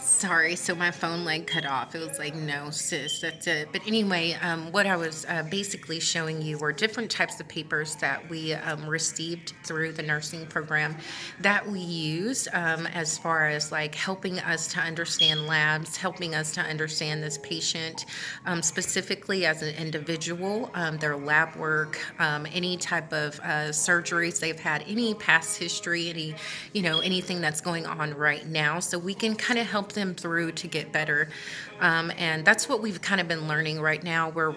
Sorry, so my phone like cut off. It was like, no, sis, that's it. But anyway, what I was basically showing you were different types of papers that we received through the nursing program that we use as far as like helping us to understand labs, helping us to understand this patient specifically as an individual, their lab work, any type of surgeries they've had, any past history, anything that's going on right now. So we can kind of help them through to get better. And that's what we've kind of been learning right now. We're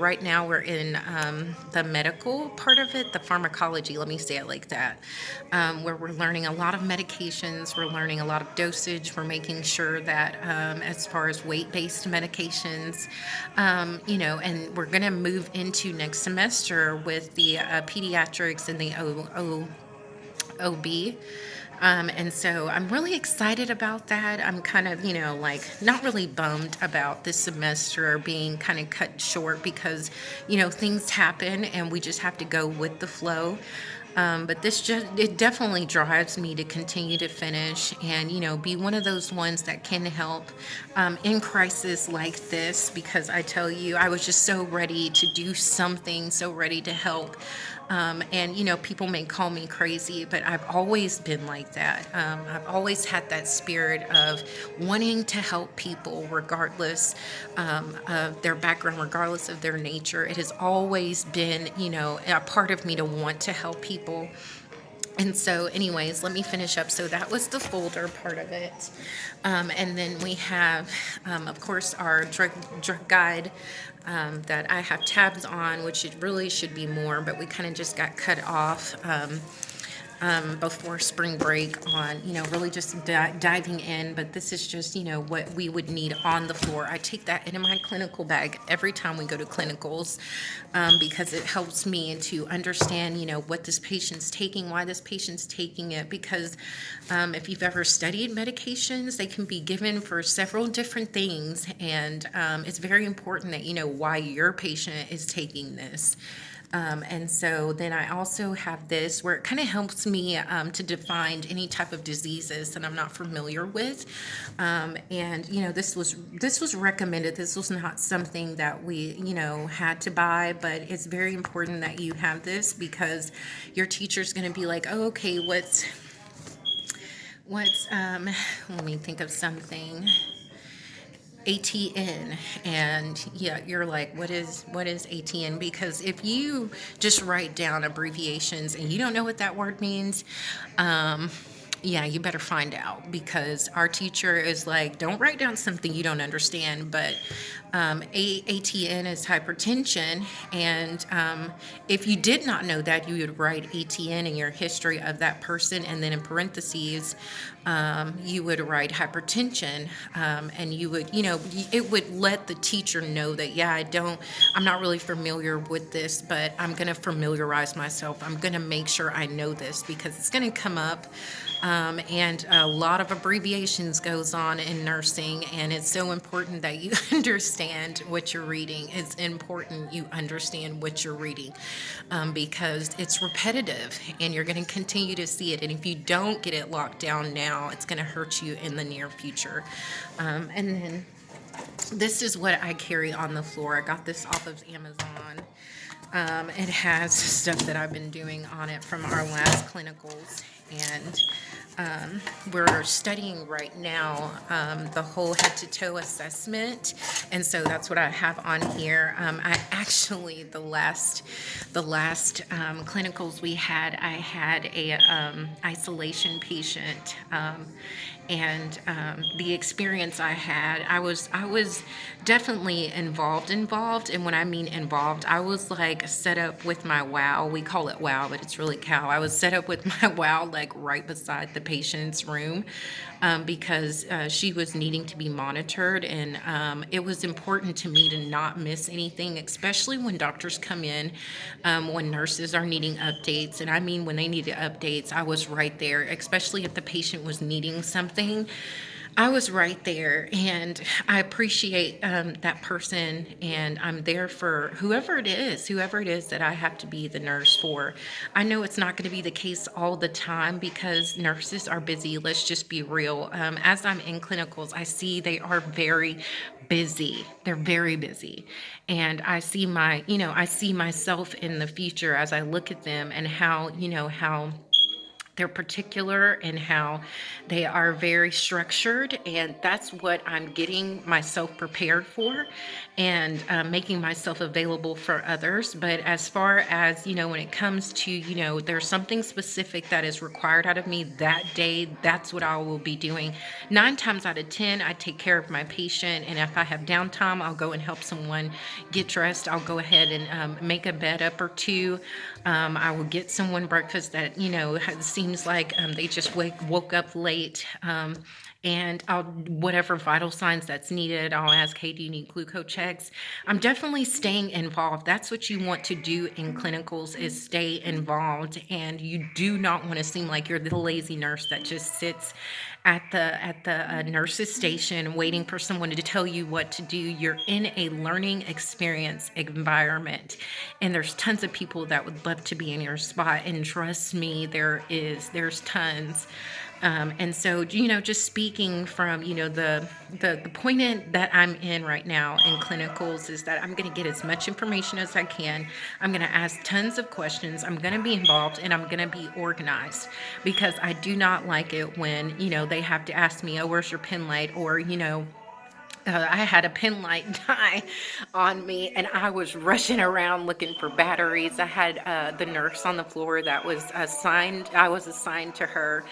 in the medical part of it, the pharmacology, let me say it like that, where we're learning a lot of medications, we're learning a lot of dosage, we're making sure that as far as weight-based medications, and we're going to move into next semester with the pediatrics and the OB. And so I'm really excited about that. I'm kind of, like not really bummed about this semester being kind of cut short because, things happen and we just have to go with the flow. But it definitely drives me to continue to finish and, be one of those ones that can help in crisis like this because I tell you, I was just so ready to do something, so ready to help. And people may call me crazy, but I've always been like that. I've always had that spirit of wanting to help people regardless of their background, regardless of their nature. It has always been, a part of me to want to help people. And so, anyways, let me finish up. So that was the folder part of it. And then we have, of course, our drug guide that I have tabs on, which it really should be more, but we kind of just got cut off. Before spring break on, really just diving in. But this is just, what we would need on the floor. I take that in my clinical bag every time we go to clinicals because it helps me to understand, what this patient's taking, why this patient's taking it. Because if you've ever studied medications, they can be given for several different things. And it's very important that you know why your patient is taking this. And so then I also have this where it kind of helps me to define any type of diseases that I'm not familiar with. And this was recommended. This was not something that we had to buy, but it's very important that you have this because your teacher's going to be like, oh, okay, what's let me think of something. ATN, and yeah, you're like, what is ATN? Because if you just write down abbreviations and you don't know what that word means, yeah, you better find out because our teacher is like, don't write down something you don't understand. But ATN is hypertension, and if you did not know that, you would write ATN in your history of that person, and then in parentheses, you would write hypertension, and you would, it would let the teacher know that, yeah, I'm not really familiar with this, but I'm going to familiarize myself. I'm going to make sure I know this because it's going to come up. And a lot of abbreviations goes on in nursing, and it's so important that you understand what you're reading. It's important you understand what you're reading because it's repetitive, and you're going to continue to see it. And if you don't get it locked down now, it's going to hurt you in the near future. And then this is what I carry on the floor. I got this off of Amazon. It has stuff that I've been doing on it from our last clinicals, and we're studying right now the whole head-to-toe assessment, and so that's what I have on here. I actually the last clinicals we had, I had a isolation patient. And the experience I had, I was definitely involved. And when I mean involved, I was like set up with my WOW. We call it WOW, but it's really cow. I was set up with my WOW like right beside the patient's room because she was needing to be monitored, and it was important to me to not miss anything, especially when doctors come in, when nurses are needing updates. And I mean, when they needed updates, I was right there, especially if the patient was needing something. I was right there, and I appreciate that person, and I'm there for whoever it is that I have to be the nurse for. I know it's not going to be the case all the time because nurses are busy. Let's just be real. As I'm in clinicals, I see they are very busy. They're very busy, and I see myself in the future as I look at them and how they're particular and how they are very structured, and that's what I'm getting myself prepared for, and making myself available for others. But as far as when it comes to there's something specific that is required out of me that day, that's what I will be doing. 9 times out of 10 I take care of my patient, and if I have downtime, I'll go and help someone get dressed. I'll go ahead and make a bed up or two. I will get someone breakfast that seems like they just woke up late. And I'll whatever vital signs that's needed. I'll ask, hey, do you need glucose checks? I'm definitely staying involved. That's what you want to do in clinicals, is stay involved, and you do not want to seem like you're the lazy nurse that just sits at the nurse's station waiting for someone to tell you what to do. You're in a learning experience environment, and there's tons of people that would love to be in your spot, and trust me, there's tons. And so, just speaking from, the point that I'm in right now in clinicals is that I'm going to get as much information as I can. I'm going to ask tons of questions. I'm going to be involved, and I'm going to be organized, because I do not like it when, they have to ask me, oh, where's your pen light? Or, I had a pen light die on me, and I was rushing around looking for batteries. I had the nurse on the floor that was assigned, I was assigned to her,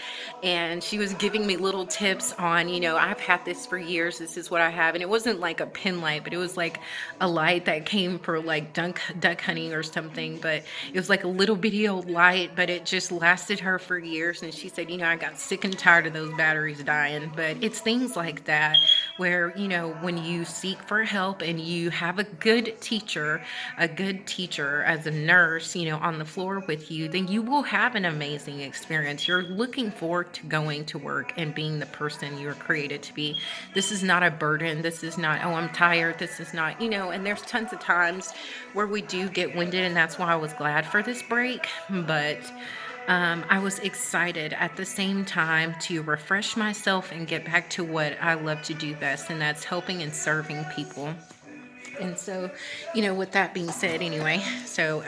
and she was giving me little tips on, I've had this for years. This is what I have. And it wasn't like a pen light, but it was like a light that came for like duck hunting or something. But it was like a little bitty old light, but it just lasted her for years. And she said, I got sick and tired of those batteries dying. But it's things like that where, when you seek for help and you have a good teacher as a nurse, on the floor with you, then you will have an amazing experience. You're looking forward to going to work and being the person you were created to be. This is not a burden. This is not, oh, I'm tired. This is not, and there's tons of times where we do get winded, and that's why I was glad for this break. But I was excited at the same time to refresh myself and get back to what I love to do best, and that's helping and serving people. And so, with that being said, anyway, so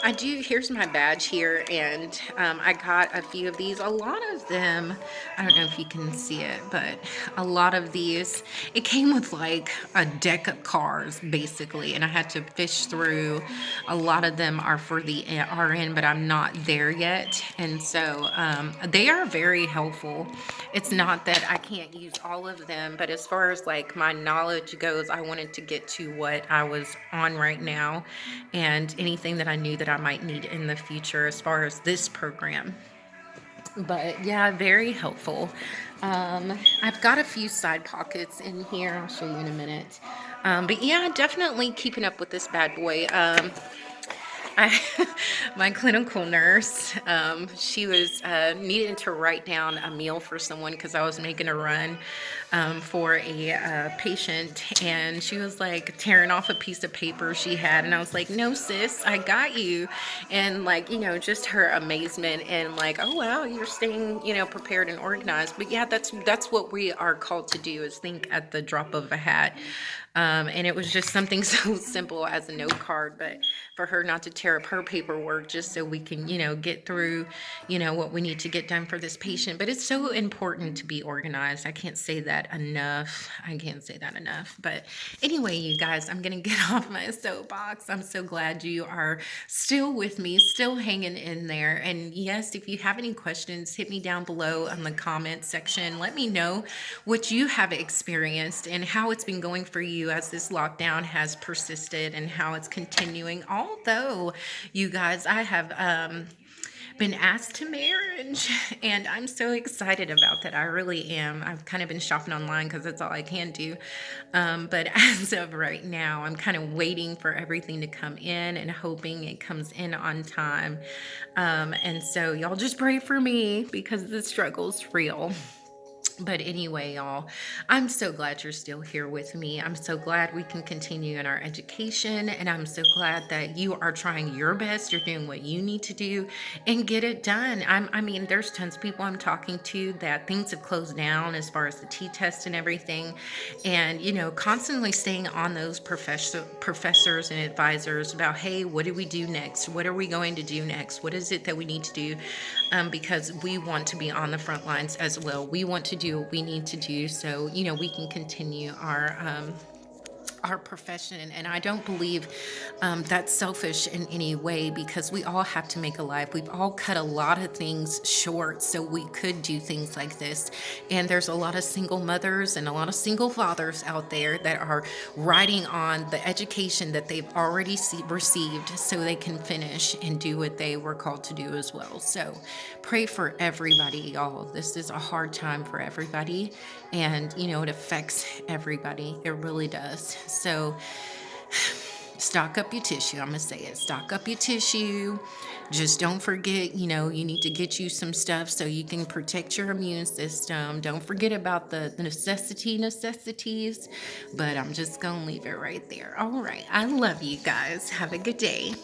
here's my badge here, and I got a few of these. A lot of them, I don't know if you can see it, but a lot of these, it came with like a deck of cards, basically, and I had to fish through. A lot of them are for the RN, but I'm not there yet. And so they are very helpful. It's not that I can't use all of them, but as far as like my knowledge goes, I wanted to get to what I was on right now and anything that I knew that I might need in the future as far as this program. But yeah, very helpful. I've got a few side pockets in here. I'll show you in a minute. But yeah, definitely keeping up with this bad boy. I, my clinical nurse, she was needing to write down a meal for someone because I was making a run for a patient, and she was like tearing off a piece of paper she had, and I was like, no, sis, I got you. And like, just her amazement and like, oh wow, you're staying, prepared and organized. But yeah, that's what we are called to do, is think at the drop of a hat. And it was just something so simple as a note card, but for her not to tear up her paperwork just so we can, get through, what we need to get done for this patient. But it's so important to be organized. I can't say that enough. But anyway, you guys, I'm going to get off my soapbox. I'm so glad you are still with me, still hanging in there. And yes, if you have any questions, hit me down below in the comment section. Let me know what you have experienced and how it's been going for you as this lockdown has persisted and how it's continuing. Although, you guys, I have been asked to marriage, and I'm so excited about that. I really am. I've kind of been shopping online because that's all I can do. But as of right now, I'm kind of waiting for everything to come in and hoping it comes in on time. And so y'all just pray for me because the struggle's real. But anyway, y'all, I'm so glad you're still here with me. I'm so glad we can continue in our education. And I'm so glad that you are trying your best. You're doing what you need to do and get it done. I mean, there's tons of people I'm talking to that things have closed down as far as the T test and everything. And, constantly staying on those professors and advisors about, hey, what do we do next? What are we going to do next? What is it that we need to do? Because we want to be on the front lines as well. We want to do what we need to do so we can continue our profession. And I don't believe that's selfish in any way, because we all have to make a life. We've all cut a lot of things short so we could do things like this. And there's a lot of single mothers and a lot of single fathers out there that are riding on the education that they've already received so they can finish and do what they were called to do as well. So pray for everybody, y'all. This is a hard time for everybody. And, it affects everybody. It really does. So stock up your tissue. I'm going to say it. Stock up your tissue. Just don't forget, you need to get you some stuff so you can protect your immune system. Don't forget about the necessities. But I'm just going to leave it right there. All right. I love you guys. Have a good day.